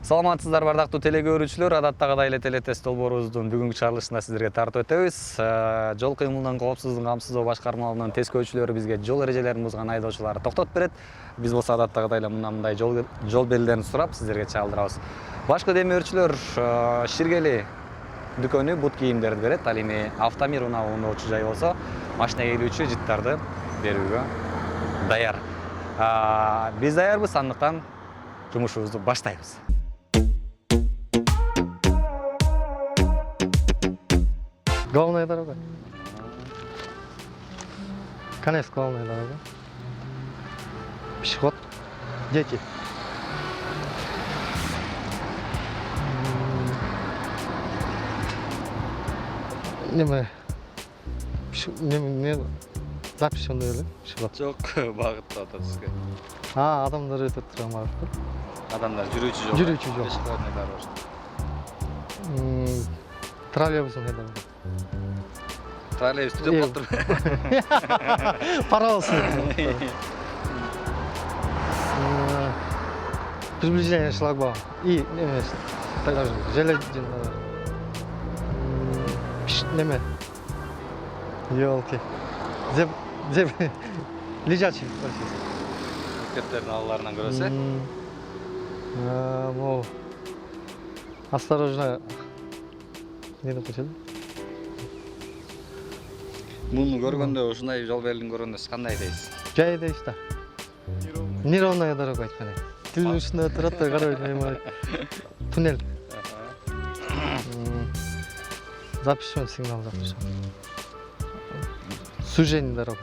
Саламатсыздар бардактуу теле көрүүчүлөр, адаттагыдай эле телетест долбоорубуздун бүгүнкү чыгарылышына сиздерге тартып өтөбүз. Жол кыймылынан коопсуздугун камсыздоо башкармалыгынын тескөөчүлөрү бизге жол эрежелерин бузган айдоочуларды токтотуп берет. Биз болсо адаттагыдай эле мындай жол белгилерин сурап сиздерге чагылдырабыз. Башкы демөөрчүлөр Ширгели дүкөнү бут кийимдерди берет. Ал эми Автомир унаанын очуу жай болсо, машина ээлүүчү жыттарды берүүгө даяр. Биз даярбыз, андыктан жумушубузду баштайбыз. Главная дорога. Конец главная дорога. Пешеход. Дети. Не запрещенный эле пешеход. Жок, багытта атасызга. Адамдар өтүп турган багытта. Адамдар жүрүүчү жол. Жүрүүчү жол. Пешеходный дорожка. Троллейбусный дорога. Троллейбус түзөп калыптыр. Паровоз. Приближение шлагбаума. И железный. Неме. Ёлки. Лежачий. Мектептердин алларынан көрөсө. Мол. Осторожно. Не допустим. Муну көргөндө, ушундай жол белгилин көргөндө сиз кандай дейсиз? Жай дейсиз да. Неровная дорога айткан. Тилдин үстүндө турат да карабайт. Туннель. Запрещен сигнал, запрещен. Сужение дорога.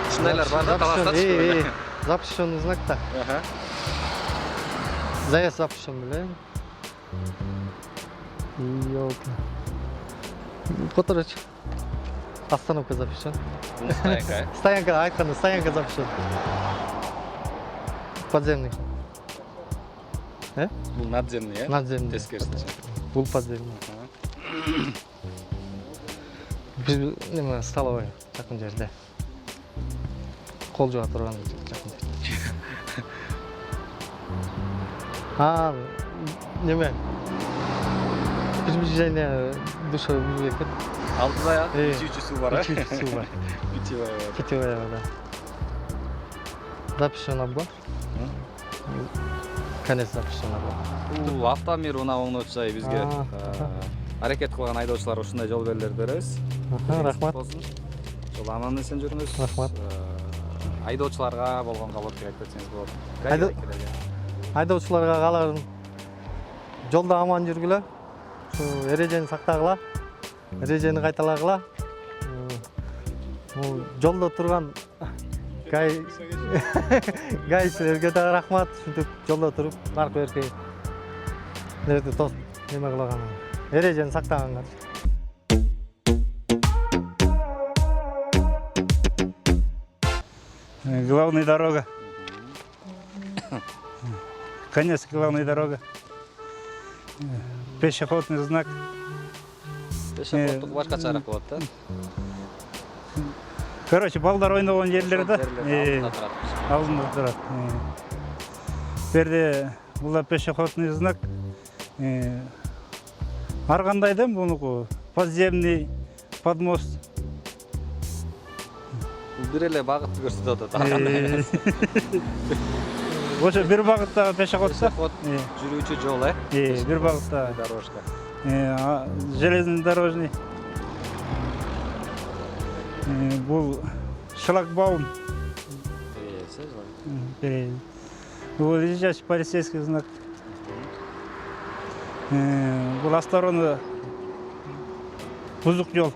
Ушундайлар бар да, талаштатышпы. Запрещенный знак-то. Заезд запрещен, блин. Ёлки. Которая остановка запрещен. Стоянка. Стоянка, айтканда стоянка запрещен. Подземный. Бул надземный, э? Надземный. Тескерисинче. Бул подземный. Биз неме столовый жакын жерде. Кол жууа турган жакын жерде. Неме? Приближение душевой библиотеки. Алтыда ичүүчү суу бар, э? Ичүүчү суу бар. Питьевая вода. Запрещен обгон. Конец запрещен обгон. Бул Автомир унаанын очуу жайы бизге аракет кылган айдоочулар ушундай жол белгилерди беребиз. Рахмат. Жол аман эсен жүрүңүз. Рахмат. Айдоочуларга болгон кабатты айтып кетсеңиз болот. Айдоочуларга кааларым жолдо аман жүргүлө. Эрежени сактагыла. Эрежени кайталагыла. Жолдо турган гаишилерге да рахмат. Ушинтип жолдо туруп, аркы берки нерде тосуп неме кылаган. Эрежени сактаганга. Главная дорога. Конец главная дорога. Пешеходный знак. Пешеходдук башкачараак болот да. Короче, балдар ойногон жерлерде алдында турат. Берде бул пешеходный знак. Ар кандайдын бунуку подземный, подмост. Бир эле багытты көрсөтүп атат. Ошо бир багытта пешеход, жүрүүчү жол, э? Бир багытта дорожка. Железный дорожный. Бул шлагбаум. Бул лежачий полицейский знак. Бул осторожно бузук жол.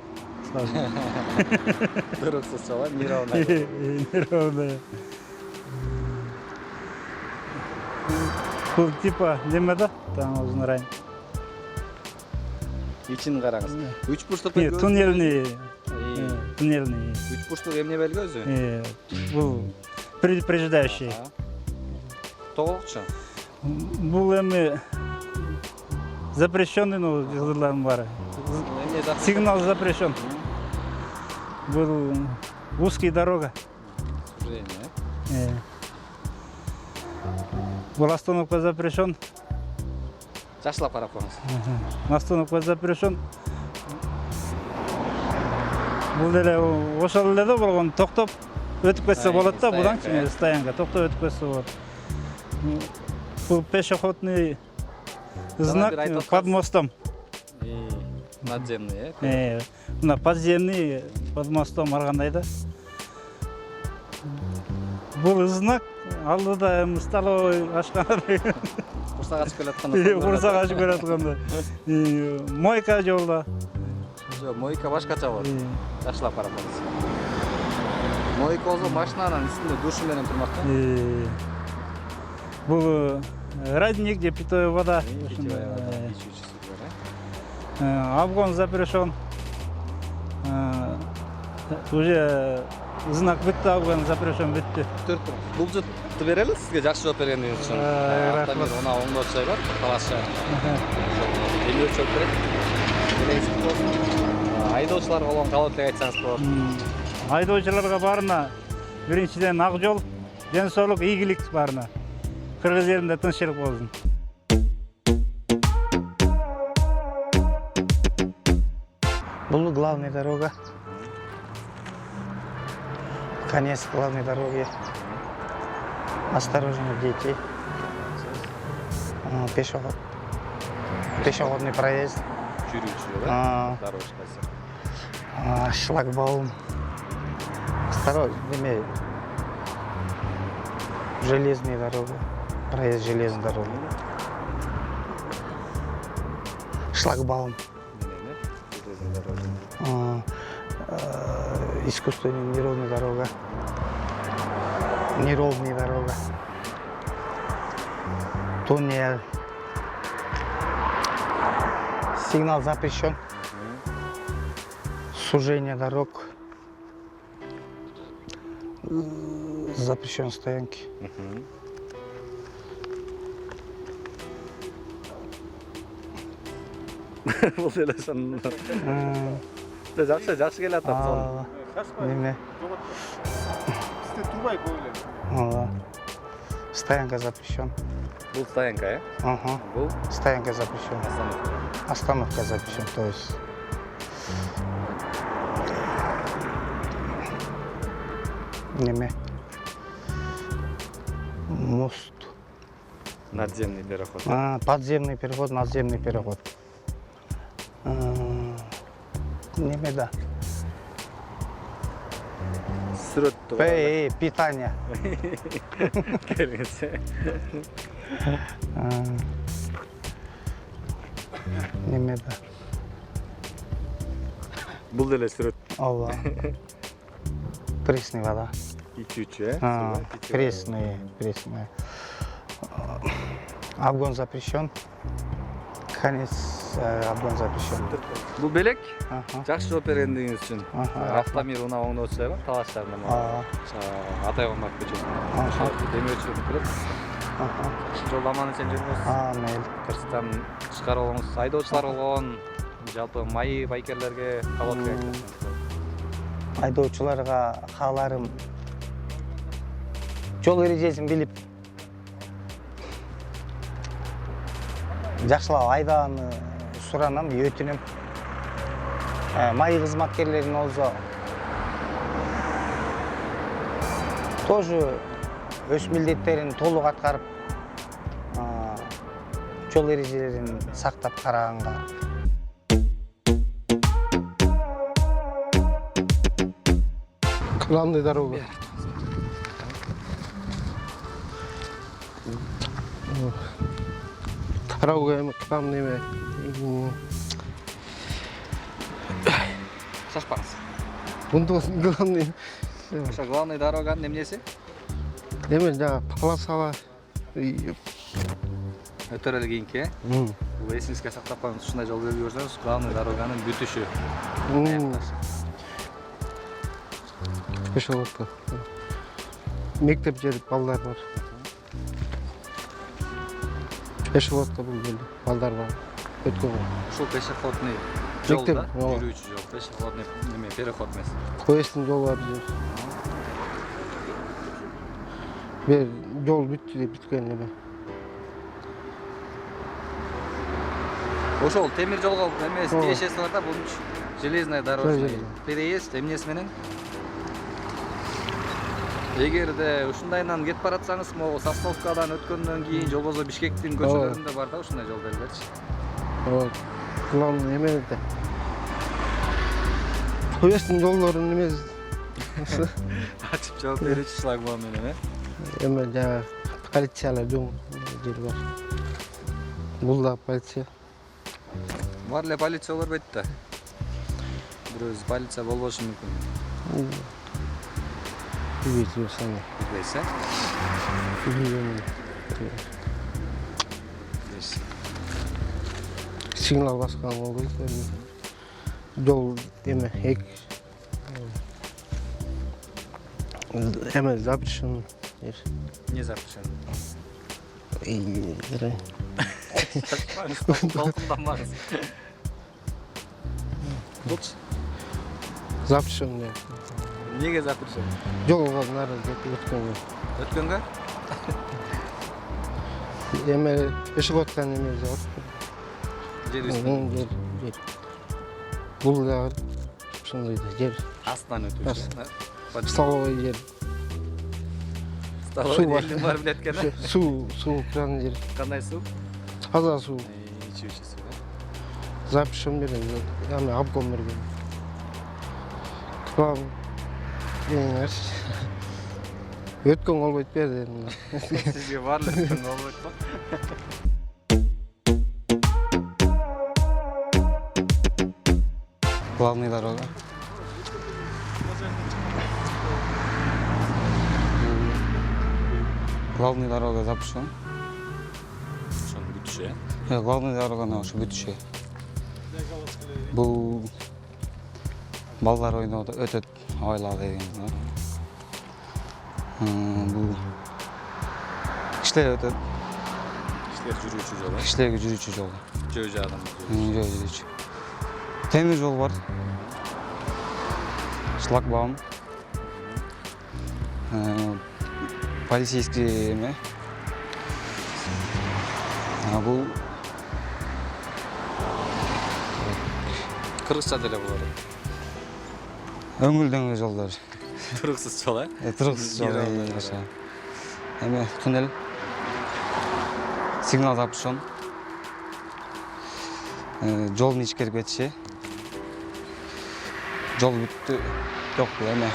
Дорогсыз жол, неровная. Неровная. Бул типа неме да? Там узунайын. Ичин караңыз. 3 бурчтук туннельный. Туннельный. 3 бурчтук эмне белги өзү? Бул предупреждающий. Толукчу. Бул эми запрещенный, ну, жырларым бар. Сигнал запрещен. Был узкий дорога. Сужение. Был остановка запрещен. Жакшылап карап коюңуз. Остановка запрещен. Бул деле ошол эле да болгон токтоп өтүп кетсе болот да, буданчы стоянка токтоп өтүп кетсе болот. Бул пешеходный знак под мостом. Надземный, Мына подземный под мостом баргандай да. Бул знак алдыда столовый ашкана. Курсак ачып келатканда. Курсак ачып келатканда. Мойка жолда. Жок, мойка башкача болот. Жакшылап карап коюңуз. Мойка болсо машинанын үстүндө душу менен турмак да. Бул родник же питьевая вода. Обгон запрещен. Уже знак бүтті, обгон запрещен бүтті. Бул жутты берели сизге жакшы жооп бергениңиз үчүн. Автомобиль унаа оңдоочу бар, талашча. Эми өлчөп берет. Айдоочуларга болгон кабыл элек айтсаңыз болот. Айдоочуларга баарына биринчиден ак жол, ден соолук, ийгилик баарына. Кыргыз жеринде тынччылык болсун. Бұл главная дорога. Конец главной дороги. Осторожно, дети. Пешеходный проезд. Жүрүүчү, да? Дорожкасы. Шлагбаум. Осторожно, демей. Железная дорога. Проезд железной дороги. Шлагбаум. Искусственная неровная дорога. Неровная дорога. Туннель. Сигнал запрещен. Сужение дорог. Запрещен стоянки. Бул эле ошону. Жакшы келатат. Неме? Стоянка запрещен. Бул стоянка, Ага. Бул Стоянка запрещен. остановка. Остановка запрещен, то есть. Неме? Мост. Надземный переход. Подземный переход, надземный переход. Неме да? Сүрөттү. Питание. Келгенсе. Неме да? Бул деле сүрөт. Ооба. Пресная вода. Ичүүчү, Пресная. Обгон запрещен. Конец обгон запрещен. Бул белек Ага. жакшы жооп бергендигиңиз үчүн. Ага. Автомир унаа оңдоочу бар, талаштарына. Атай Омар көчөсү. Ага. Демөчү келет. Ага. Жолдо аман эсен жүрүңүз. Мейлі. Кырсыктан тышкары болуңуз. Айдоочулар болгон, жалпы майы байкерлерге кабыл керек. Айдоочуларга кааларым жол эрежесин билип жакшылап айдааны суранам, өтүнөм. Майы кызматкерлерин болсо тоже өз милдеттерин толук аткарып, жол эрежелерин сактап караганга. Главная дорога. Дорога там неме. Шашпаңыз. Бунда главный. Ошо главный дороганын эмнеси? Неме жаңа полосала. Өтөрөлө кийинки, Бул эсиңизге сактап коюңуз, ушундай жол белги көрсөңүз, главный дороганын бүтүшү. Пешеходка. Мектеп жери балдар бар. Пешеходка бул жерде балдар бар. Өткөн. Ушул пешеходный Жолда, Мектеп, ооба. жүрүүчү жол, пешеходный неме, переход эмес. Поезддин жолу бар жер. Бер жол бүттү деп бүткөн эме. Ошол темир жолго эмес Ооба. тиешеси бар да, бул железная дорожный Железная. переезд эмнеси менен. Эгерде ушундайынан кетип баратсаңыз, могу Сосновкадан өткөндөн кийин жолбозо Бишкектин көчөлөрүндө бар да ушундай жол белгилерчи. Ооба. Главный эмелерде. Поезддин жолдорун эмес Ачып жооп берүүчү шлагбаум менен, эме жана полициялар жол жери бар. Бул да полиция. Бар эле полиция болбойт да. Бирөөбүз полиция болбошу мүмкүн. Билбейсиз сени. Билбейсиз, э? Билбейм. Билбейсиз. Сигнал баскан болбойт. Жол эме эме запрещен. Не запрещен. Толкундамаңыз. Булчу. Запрещен деп. Неге запрещен? Жолго нары өткөнгө. Өткөнгө? Эме пешеходтан эме жок. Жер үстүнөн. Жер. Бул дагы ошондой жер. Астынан өтүүчү. Столовый жер. Столовый бар. элдин барып неткен, э? Суу кран жер. Кандай суу? Таза суу. Ичүүчү суу, э? Запрещен берген. Аны обком берген. Клам. Эңер. Өткөн болбойт берди. Сизге баарлык өткөнгө болбойт го? Главная дорога. Главная дорога запрещен. Ошону бүтүшү, э? Главная дорога на ушу бүтүшү. Бул балдар ойноодо өтөт айла деген. Бул кишилер өтөт. Кишилер жүрүүчү жол, э? Кишилерге жүрүүчү жол. Жөө жагынан. Жөө жүрүүчү. Темир жол бар. Шлагбаум. Полицейский эме. Бул Кыргызча деле болор. өңүлдөнгөн жолдор. Туруксуз жол, э? Туруксуз жол. Генералдын Эме туннель. Сигнал запрещен. Жолдун ичкери кетиши. Жол бүттү. Жок, эме.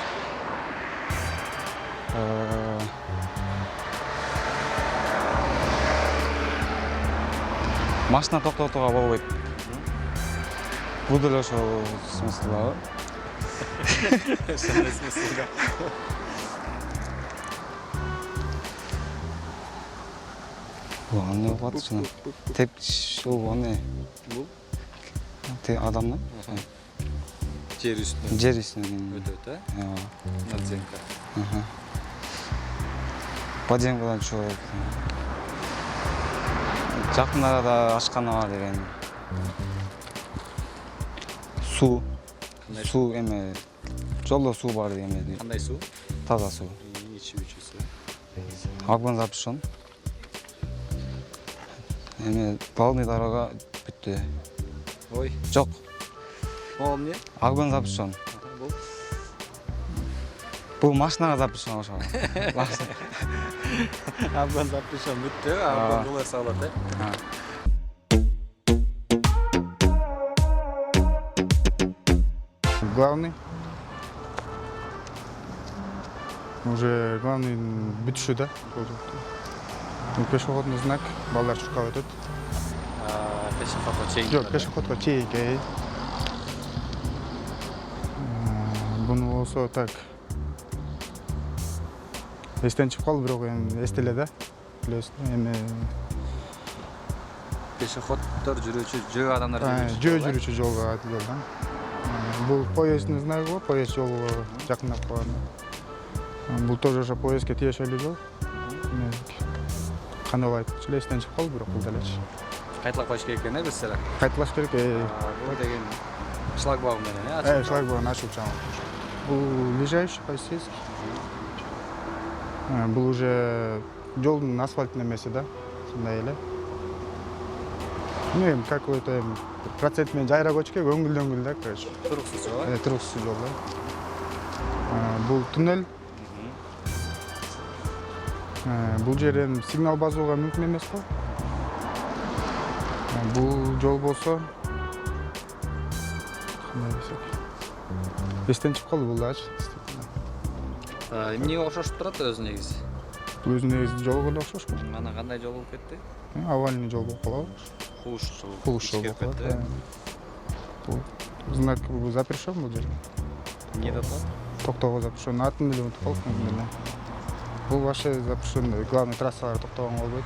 Машина токтотууга болбойт. Бул деле ошол смыслда. Ошондой смыслда. Бул эмне болуп атышына? Тепкич ул эмне? Бул Те адамны? жер үстүнөн Жер үстүнөн. өтөт, э? Ооба. Наценка. Подземкадан чыгып. Жакын арада ашкана бар деген. Суу. Суу эме жолдо суу бар деген. Кандай суу? Таза суу. Ичүүчү суу. Огонь запрещен. Эме главный дорога бүттү. Ой, Жок, могу эмне? огонь запрещен. Бул Бул машинага запрещен ошо. Абган запрещен бүттү, абган кылырса болот, э? Главный. Уже главный бүтүшү да. Пешеходный знак, балдар чуркап өтөт. Пешеходко чейин. Жок, пешеходко чейинки. Буну болсо так. Эстен чыгып калды, бирок эми эстеле да. Билесиз, эми Пешеходдор жүрүүчү, жөө адамдар жөө жүрүүчү жолго айтып жолдан. Бул поезддин знагы го, поезд жолго жакындап калган. Бул тоже ошо поездге тиешелүү жол. Кандай болуп айтчу эле, эстен чыгып калды, бирок бул делечи. кайталап коюш керек экен, э, биз эле. Кайталаш керек. Бул деген Шлагбаум менен, Ай, шлагбаум ашып чыгат. Бул ближайший полицейский. Бул уже жолдун асфальтный эмеси да, ушундай эле. Ну, какой-то процент менен жайра көчкө көңүлдөнгүл да, короче. Туруксуз жол. Туруксуз жол да. Бул туннель. Бул жерден сигнал базууга мүмкүн эмес го. Бул жол болсо эстен чыгып калды бул дагычы. Эмнеге окшошуп турат өзү негизи? Бул өзү негизи жол эле окшош го. Анан кандай жол болуп кетти? Овальный жол болуп калабы? Кууш жол. Кууш жол болуп калат. Бул знак запрещен бул жерде. Эмне деп атат? Токтоого запрещен. Атын эле унутуп калдым мен. Бул вообще запрещен. Главный трассалар токтогонго болбойт.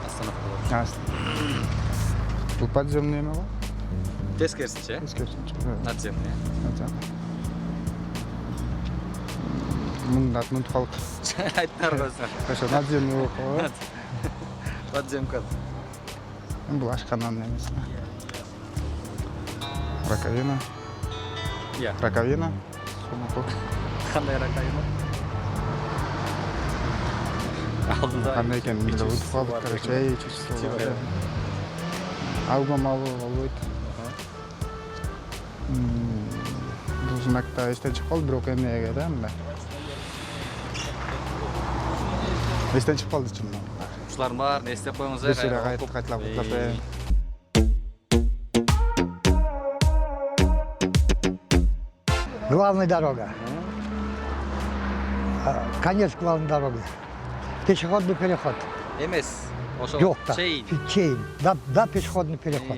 Остановка. Бул подземный эме го? Тескерисинче? Тескерисинче. Надземный. Мунун атын унутуп калдык. Айттыңар өзү. Ошо надземный болуп калган. Подземка. Бул ашкананын эмеси. Раковина. Иә. Раковина. Кандай раковина? Алдында. Кандай экенин билбей унутуп калдык, короче, чисто. Алгом болбойт. Бул знакта эстен чыгып калды, бирок эмнеге да мындай. Эстен чыгып калды чын. Ушулардын баарын эстеп коюңуз. Бир жерге кайталап коюп. Главная дорога. Конец главной дороги. Пешеходный переход. Эмес. Ошо. Жоқ та. Чейин. Да, пешеходный переход.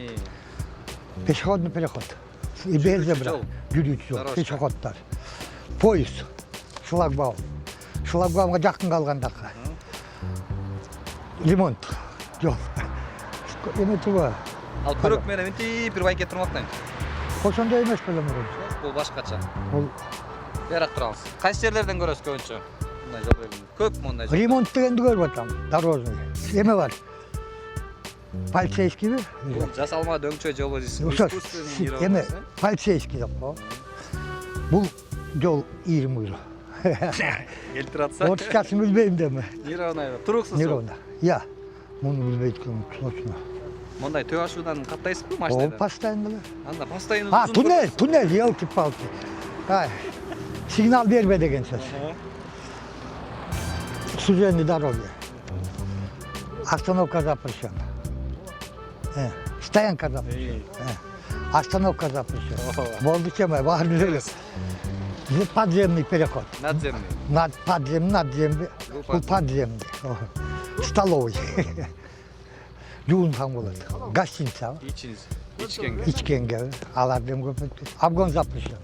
Пешеходный переход. И без зебра. Жүрүүчү жол. Пешеходтар. Поезд. Шлагбаум. Шлагбаумга жакын калгандакы. Ремонт. Жол. Эме туба. Ал көрөк менен мынтип бир байке турмактайм. Ошондой эмес белем мурун. Бул башкача. Бул Ярат турабыз. Кайсы жерлерден көрөсүз көбүнчө? Мындай жол белгилүү. Көп мындай жол. ремонт дегенди көрүп атам. Дорожный. Эме бар. Полицейскийби? Бул жасалма дөңчө жол Ошо эме полицейский деп го. Бул жол 20 euro. Келтирип атса. 30 часын билбейм деме. Неровно. Туруксуз жол. Неровно. Я. Муну билбейт экенмин точно. Мондай төө ашуудан каттайсызбы О, машинада? постоянно. Анда постоянно. Туннель, елки-палки. Ай. Сигнал берме деген сөз. Сужение дороги. Остановка запрещена. Стоянка запрещена. Остановка запрещена. Болду чеме, баарын билебиз. Подземный переход. Надземный. Надземный. Бул подземный. Столовый. Жуун болот. Гостиница. Ичкенге. Алардын көпөтү. Обгон запрещен.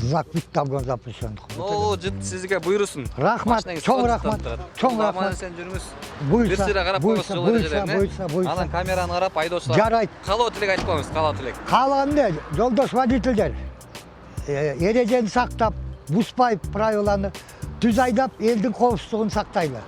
Знак бүттү, обгон запрещен. О, жыт сизге буйрусун. Рахмат, чоң рахмат. Чоң Аман рахмат. сен жүрүңүз. Буйса, Бир сыйра карап коюңуз жол эрежелерине. Анан камераны карап айдоочулар. Жарайт. Калоо тилек айтып коюңуз, калоо тилек. Калганда жолдош водительдер эрежени сактап, буспай правиланы түз айдап, элдин коопсуздугун сактайлы.